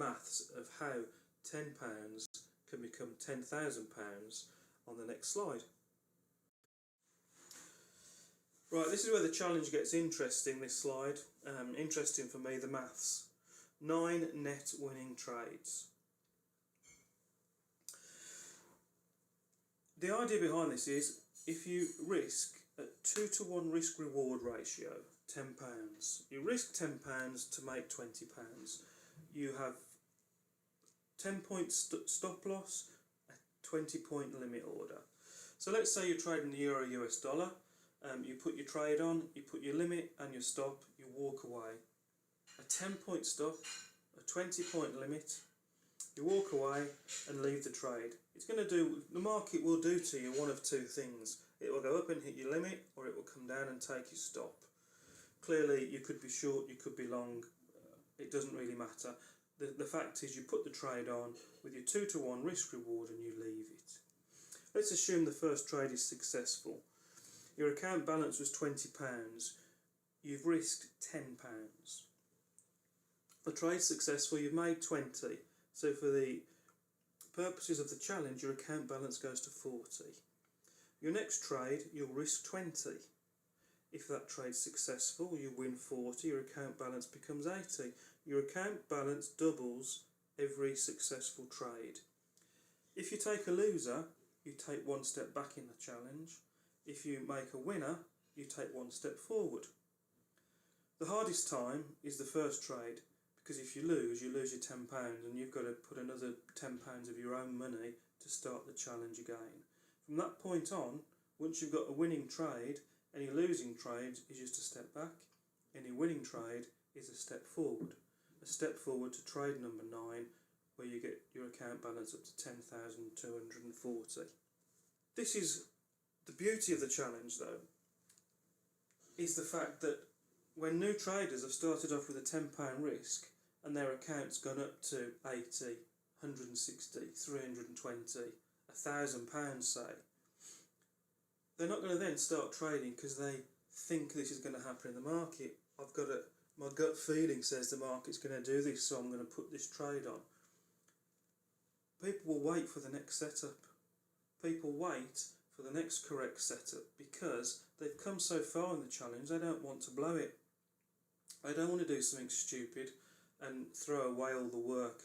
maths of how £10 can become £10,000 on the next slide. Right, this is where the challenge gets interesting, this slide. Interesting for me, the maths. 9 net winning trades. The idea behind this is, if you risk a 2-to-1 risk-reward ratio, £10, you risk £10 to make £20. You have 10-point stop loss, a 20-point limit order. So let's say you're trading the euro US dollar. You put your trade on, you put your limit and your stop, you walk away. A 10-point stop, a 20-point limit, you walk away and leave the trade. It's going to do, the market will do to you one of two things. It will go up and hit your limit, or it will come down and take your stop. Clearly you could be short, you could be long, it doesn't really matter. The fact is, you put the trade on with your 2-to-1 risk reward and you leave it. Let's assume the first trade is successful. Your account balance was £20, you've risked £10. The trade's successful, you've made 20, so for the purposes of the challenge your account balance goes to 40. Your next trade, you'll risk 20. If that trade's successful, you win 40, your account balance becomes 80. Your account balance doubles every successful trade. If you take a loser, you take one step back in the challenge. If you make a winner, you take one step forward. The hardest time is the first trade, because if you lose your £10 and you've got to put another £10 of your own money to start the challenge again. From that point on, once you've got a winning trade, any losing trade is just a step back. Any winning trade is a step forward. A step forward to trade number 9, where you get your account balance up to 10,240. This is the beauty of the challenge, though, is the fact that when new traders have started off with a £10 risk and their account's gone up to 80, 160, 320, £1,000 say, they're not going to then start trading because they think this is going to happen in the market. My gut feeling says the market's going to do this, so I'm going to put this trade on. People will wait for the next setup. People wait for the next correct setup because they've come so far in the challenge, they don't want to blow it. They don't want to do something stupid and throw away all the work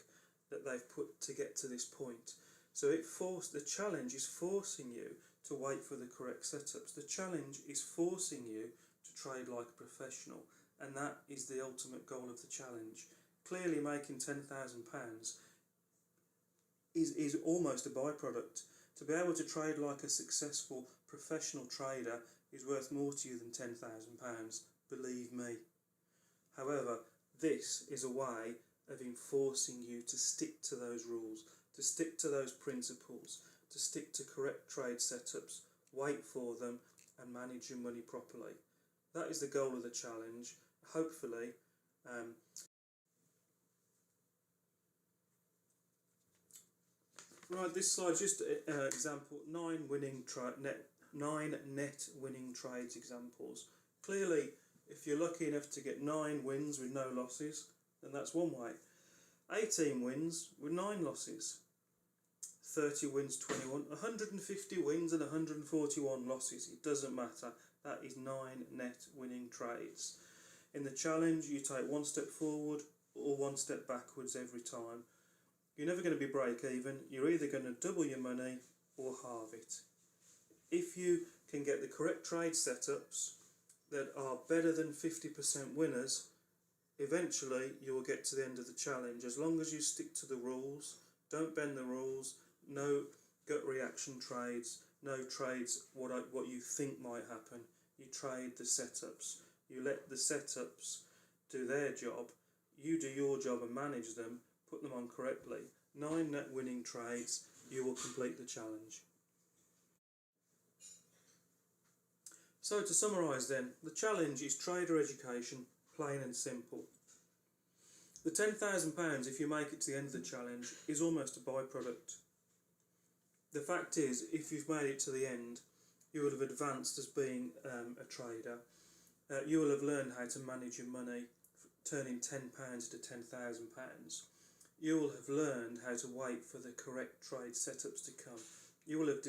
that they've put to get to this point. So the challenge is forcing you to wait for the correct setups. The challenge is forcing you to trade like a professional, and that is the ultimate goal of the challenge. Clearly making £10,000 is almost a byproduct. To be able to trade like a successful professional trader is worth more to you than £10,000, believe me. However, this is a way of enforcing you to stick to those rules, to stick to those principles, to stick to correct trade setups, wait for them and manage your money properly. That is the goal of the challenge. Hopefully, right, this slide is just an example, 9 net winning trades examples. Clearly, if you're lucky enough to get 9 wins with no losses, then that's one way. 18 wins with 9 losses. 30 wins, 21, 150 wins and 141 losses. It doesn't matter. That is 9 net winning trades. In the challenge, you take one step forward or one step backwards every time. You're never going to be break even. You're either going to double your money or halve it. If you can get the correct trade setups that are better than 50% winners, eventually you will get to the end of the challenge. As long as you stick to the rules, don't bend the rules, no gut reaction trades, no trades what you think might happen. You trade the setups. You let the setups do their job. You do your job and manage them, put them on correctly. 9 net winning trades, you will complete the challenge. So to summarise then, the challenge is trader education, plain and simple. The £10,000, if you make it to the end of the challenge, is almost a byproduct. The fact is, if you've made it to the end, you will have advanced as being a trader. You will have learned how to manage your money, turning £10 to £10,000. you will have learned how to wait for the correct trade setups to come. You will have